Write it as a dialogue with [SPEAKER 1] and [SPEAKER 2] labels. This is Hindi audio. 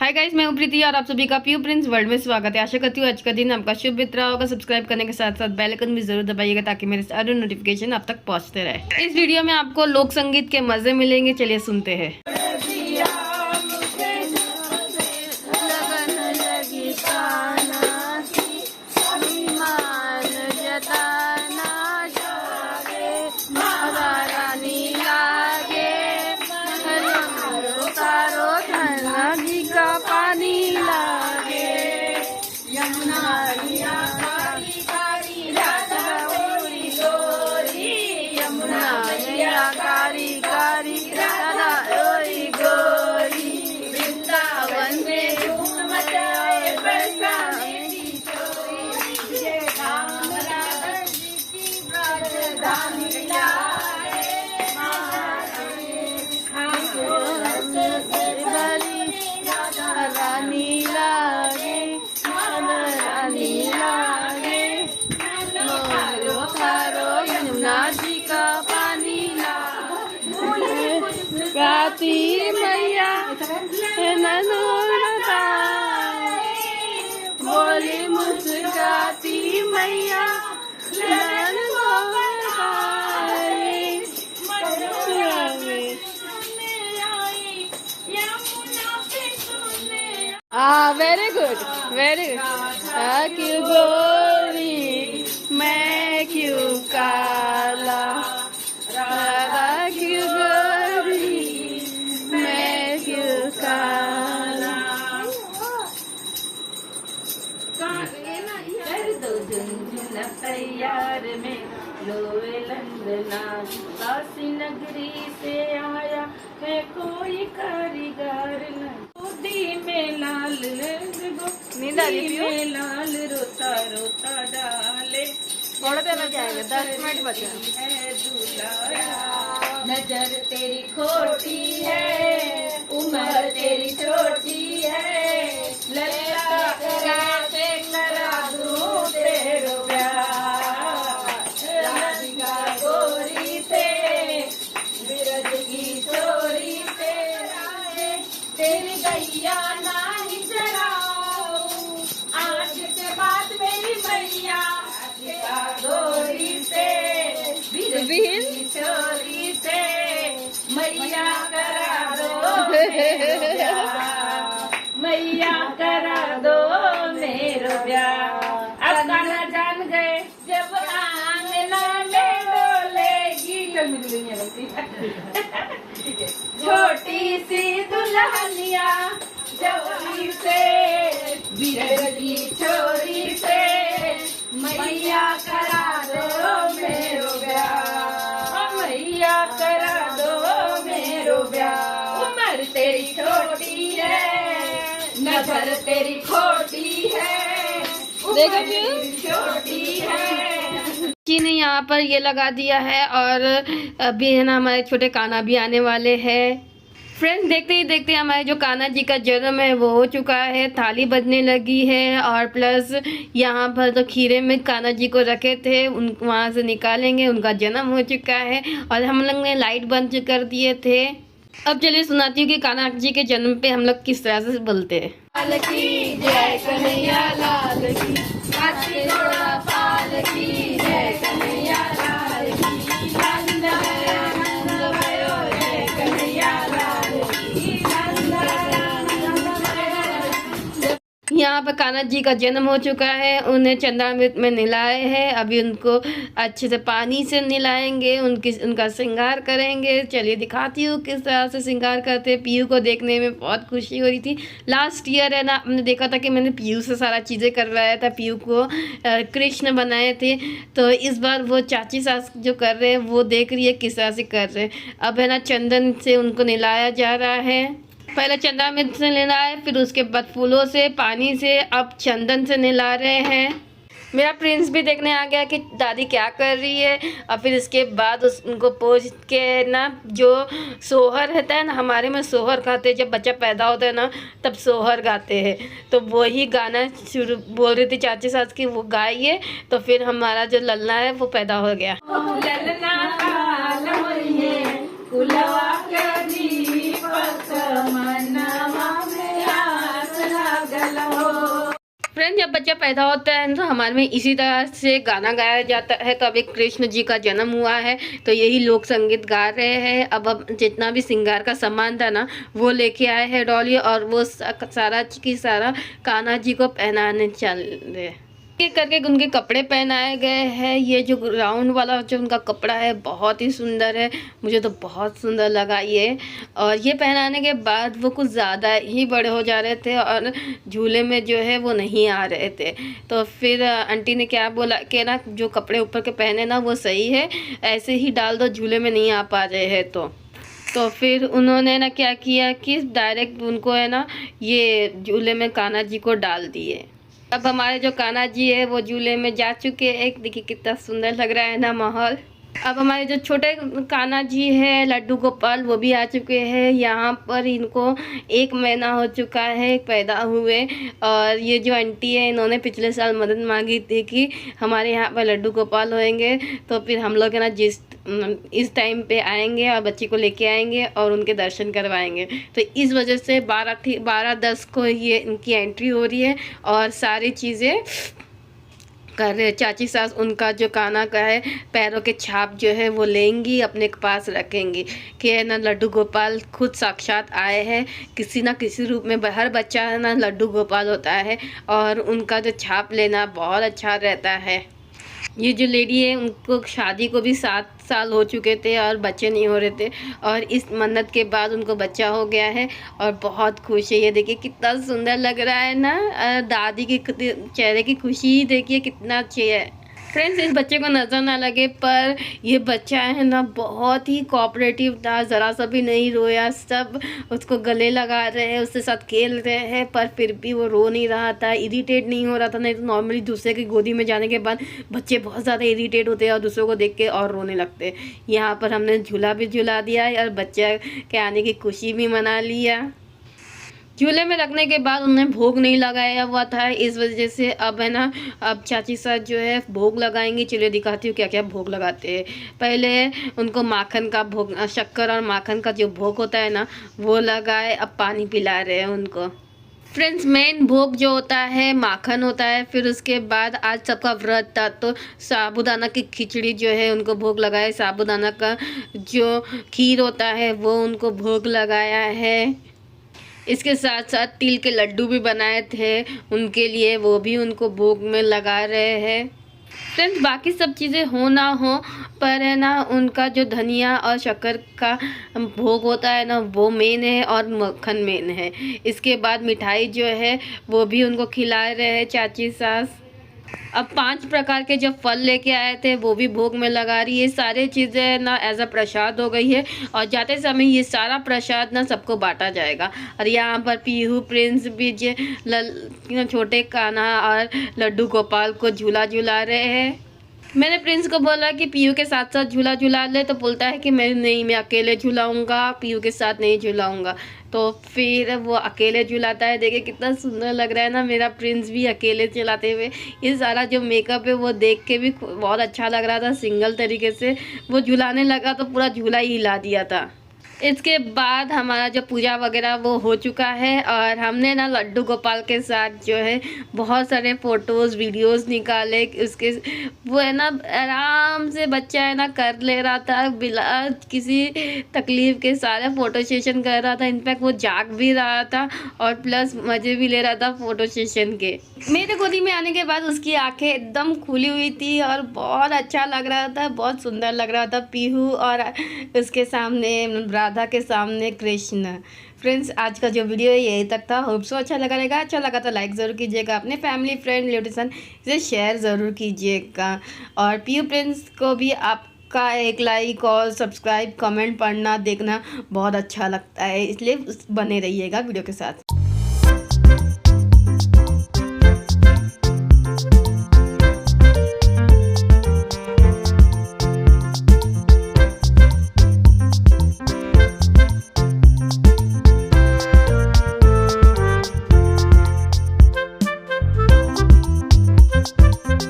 [SPEAKER 1] हाय गाइस, मैं प्रीति और आप सभी का प्यू प्रिंस वर्ल्ड में स्वागत है। आशा करती हूँ आज का दिन आपका शुभ बीत रहा होगा। सब्सक्राइब करने के साथ साथ बेल आइकन भी जरूर दबाइएगा ताकि मेरे सारे नोटिफिकेशन आप तक पहुंचते रहे। इस वीडियो में आपको लोक संगीत के मजे मिलेंगे। चलिए सुनते हैं। गाती मैया बोली मुस्काती मैया वेरी गुड वेरी गुड। क्यों गोरी मैं क्यों काला, क्यों गोरी मैं क्यों काला। कर दो झुनझुन तैयार में लोए लंदना, काशी नगरी से आया है कोई कारीगर न। गोदी में लाल में लाल रोता रोता डाले। थोड़ा देर लग जाएगा, 10 मिनट बचे हैं। नजर तेरी खोटी है, उम्र तेरी छोटी है, लल्ला करा से करा दूं तेरो प्यार। राधिका गोरी से बिरज की चोरी से तेरी गैया नहीं चराऊं, आज के बाद मेरी मैया गोरी से बिरज की चोरी से मैया करा दो मैया करा दो मेरो ब्याह। अब गाना जान गए जब आंगना में डोलेगी। छोटी सी दुल्हनिया जवानी से बिरजी छोरी से मैया करा दो मेरो ब्याह, मैया करा दो मेरो ब्याह। उम्र तेरी छोटी है, नजर तेरी खोटी है, उम्र तेरी छोटी है। जी ने यहाँ पर ये लगा दिया है और अभी है ना हमारे छोटे कान्हा भी आने वाले हैं। फ्रेंड्स, देखते ही देखते हमारे जो कान्हा जी का जन्म है वो हो चुका है। थाली बजने लगी है और प्लस यहाँ पर तो खीरे में कान्हा जी को रखे थे उन वहाँ से निकालेंगे। उनका जन्म हो चुका है और हम लोग ने लाइट बंद कर दिए थे। अब चलिए सुनाती हूँ कि कान्हा जी के जन्म पे हम लोग किस तरह से बोलते हैं। लाल की जय कन्हैया लाल की, हाथी घोड़ा पाल की, जय कन्हैया लाल की, नंद नंद भयो जय कन्हैया लाल की, नंद यहाँ पर कान्हा जी का जन्म हो चुका है। उन्हें चंद्रामृत में नहलाए हैं। अभी उनको अच्छे से पानी से नहलाएंगे, उनका श्रृंगार करेंगे। चलिए दिखाती हूँ किस तरह से श्रृंगार करते हैं। पीयू को देखने में बहुत खुशी हो रही थी। लास्ट ईयर है ना, आपने देखा था कि मैंने पीयू से सारा चीज़ें करवाया था। पीयू को कृष्ण बनाए थे, तो इस बार वो चाची सास जो कर रहे हैं वो देख रही है किस तरह से कर रहे हैं। अब है ना चंदन से उनको नहलाया जा रहा है। पहले चंद्रामृत से नहलाए, फिर उसके बाद फूलों से, पानी से, अब चंदन से नहला रहे हैं। मेरा प्रिंस भी देखने आ गया कि दादी क्या कर रही है। और फिर इसके बाद उनको पोंछ के ना, जो सोहर रहता है ना, हमारे में सोहर गाते हैं। जब बच्चा पैदा होता है ना तब सोहर गाते हैं, तो वही गाना शुरू बोल रही थी चाची सास की, वो गाइए तो फिर हमारा जो लल्ला है वो पैदा हो गया। कुलवा के दीपक मनवा में
[SPEAKER 2] बच्चा पैदा होता है तो हमारे में इसी तरह से गाना गाया जाता है। तो अभी कृष्ण जी का जन्म हुआ है तो यही लोक संगीत गा रहे हैं। अब जितना भी श्रृंगार का सामान था ना वो लेके आए हैं डॉली, और वो सारा की सारा कान्हा जी को पहनाने चल रहे करके उनके कपड़े पहनाए गए हैं। ये जो राउंड वाला जो उनका कपड़ा है बहुत ही सुंदर है, मुझे तो बहुत सुंदर लगा ये। और ये पहनाने के बाद वो कुछ ज़्यादा ही बड़े हो जा रहे थे और झूले में जो है वो नहीं आ रहे थे। तो फिर आंटी ने क्या बोला कि ना जो कपड़े ऊपर के पहने ना वो सही है, ऐसे ही डाल दो, झूले में नहीं आ पा रहे हैं। तो फिर उन्होंने ना क्या किया कि डायरेक्ट उनको है ना ये झूले में कान्हा जी को डाल दिए। अब हमारे जो कान्हा जी है वो झूले में जा चुके हैं। देखिए कितना सुंदर लग रहा है ना माहौल। अब हमारे जो छोटे कान्हा जी है लड्डू गोपाल वो भी आ चुके हैं यहाँ पर। इनको 1 महीना हो चुका है पैदा हुए। और ये जो आंटी है इन्होंने पिछले साल मदद मांगी थी कि हमारे यहाँ पर लड्डू गोपाल होएंगे, तो फिर हम लोग है ना इस टाइम पे आएंगे और बच्ची को लेके आएंगे और उनके दर्शन करवाएंगे। तो इस वजह से 12-10 को ये इनकी एंट्री हो रही है और सारी चीज़ें कर रहे। चाची सास उनका जो कान्हा का है पैरों के छाप जो है वो लेंगी, अपने के पास रखेंगी कि है ना लड्डू गोपाल खुद साक्षात आए हैं किसी ना किसी रूप में। हर बच्चा है ना लड्डू गोपाल होता है और उनका जो छाप लेना बहुत अच्छा रहता है। ये जो लेडी है उनको शादी को भी 7 साल हो चुके थे और बच्चे नहीं हो रहे थे, और इस मन्नत के बाद उनको बच्चा हो गया है और बहुत खुश है। ये देखिए कितना सुंदर लग रहा है ना, दादी के चेहरे की खुशी देखिए कितना अच्छी है। फ्रेंड्स इस बच्चे को नज़र ना लगे पर ये बच्चा है ना बहुत ही कोऑपरेटिव था, ज़रा सा भी नहीं रोया। सब उसको गले लगा रहे हैं, उसके साथ खेल रहे हैं, पर फिर भी वो रो नहीं रहा था, इरिटेट नहीं हो रहा था। नहीं तो नॉर्मली दूसरे की गोदी में जाने के बाद बच्चे बहुत ज़्यादा इरिटेट होते हैं और दूसरों को देख के और रोने लगते हैं। यहाँ पर हमने झूला भी झूला दिया और बच्चे के आने की खुशी भी मना लिया। झूले में रखने के बाद उन्हें भोग नहीं लगाया हुआ था, इस वजह से अब है ना अब चाची साथ जो है भोग लगाएंगी। चलिए दिखाती हूँ क्या क्या भोग लगाते हैं। पहले उनको माखन का भोग, शक्कर और माखन का जो भोग होता है ना वो लगाए। अब पानी पिला रहे हैं उनको। फ्रेंड्स मेन भोग जो होता है माखन होता है। फिर उसके बाद आज सबका व्रत था तो साबूदाना की खिचड़ी जो है उनको भोग लगाए। साबूदाना का जो खीर होता है वो उनको भोग लगाया है। इसके साथ साथ तिल के लड्डू भी बनाए थे उनके लिए, वो भी उनको भोग में लगा रहे हैं। फ्रेंड्स बाकी सब चीज़ें हो ना हो पर है ना उनका जो धनिया और शक्कर का भोग होता है ना वो मेन है और मक्खन मेन है। इसके बाद मिठाई जो है वो भी उनको खिला रहे हैं चाची सास। अब 5 प्रकार के जो फल लेके आए थे वो भी भोग में लगा रही है। सारी चीज़ें ना एज अ प्रसाद हो गई है और जाते समय ये सारा प्रसाद ना सबको बांटा जाएगा। और यहाँ पर पीहू प्रिंस भी छोटे कान्हा और लड्डू गोपाल को झूला झूला रहे हैं। मैंने प्रिंस को बोला कि पीयू के साथ साथ झूला झूला ले, तो बोलता है कि मैं अकेले झूलाऊंगा, पीयू के साथ नहीं झूलाऊंगा। तो फिर वो अकेले झूलाता है। देखिए कितना सुंदर लग रहा है ना मेरा प्रिंस भी अकेले चलाते हुए। ये सारा जो मेकअप है वो देख के भी बहुत अच्छा लग रहा था। सिंगल तरीके से वो झूलाने लगा तो पूरा झूला ही हिला दिया था। इसके बाद हमारा जो पूजा वगैरह वो हो चुका है और हमने ना लड्डू गोपाल के साथ जो है बहुत सारे फ़ोटोज़ वीडियोज़ निकाले। उसके वो है ना आराम से बच्चा है ना कर ले रहा था बिना किसी तकलीफ़ के, सारे फ़ोटो सेशन कर रहा था। इनफैक्ट वो जाग भी रहा था और प्लस मज़े भी ले रहा था फ़ोटो सेशन के। मेरे गोदी में आने के बाद उसकी आंखें एकदम खुली हुई थी और बहुत अच्छा लग रहा था, बहुत सुंदर लग रहा था पीहू और उसके सामने राधा के सामने कृष्ण। फ्रेंड्स आज का जो वीडियो है यही तक था। होप सो अच्छा लगा रहेगा। अच्छा लगा तो लाइक ज़रूर कीजिएगा, अपने फैमिली फ्रेंड रिलेटिव इसे शेयर ज़रूर कीजिएगा। और पीयू फ्रेंड्स को भी आपका एक लाइक और सब्सक्राइब कमेंट पढ़ना देखना बहुत अच्छा लगता है, इसलिए बने रहिएगा वीडियो के साथ।